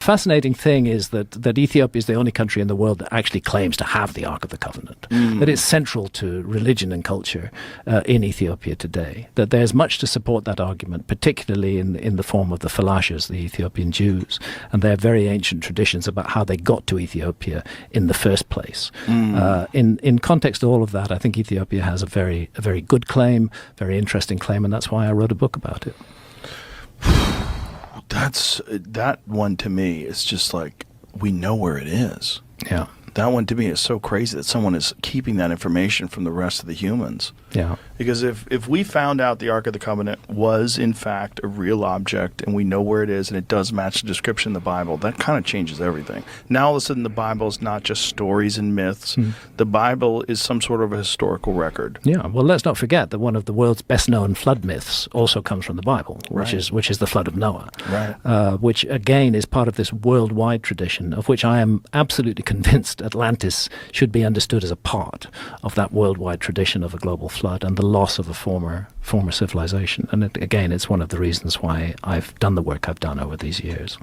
fascinating thing is that Ethiopia is the only country in the world that actually claims to have the Ark of the Covenant, that it's central to religion and culture in Ethiopia today, that there's much to support that argument, particularly in the form of the Falashas, the Ethiopian Jews, and their very ancient traditions about how they got to Ethiopia in the first place. In context of all of that, I think Ethiopia has a very good claim, very interesting claim, and that's why I wrote a book about it. That one to me is just like, we know where it is. Yeah. That one to me is so crazy that someone is keeping that information from the rest of the humans. Yeah. Because if we found out the Ark of the Covenant was in fact a real object and we know where it is and it does match the description in the Bible, that kind of changes everything. Now all of a sudden the Bible is not just stories and myths. The Bible is some sort of a historical record. Yeah. Well, let's not forget that one of the world's best known flood myths also comes from the Bible, Right. which is the flood of Noah. Right. Which again is part of this worldwide tradition of which I am absolutely convinced Atlantis should be understood as a part of that worldwide tradition of a global flood and the loss of a former civilization. And again, it's one of the reasons why I've done the work I've done over these years.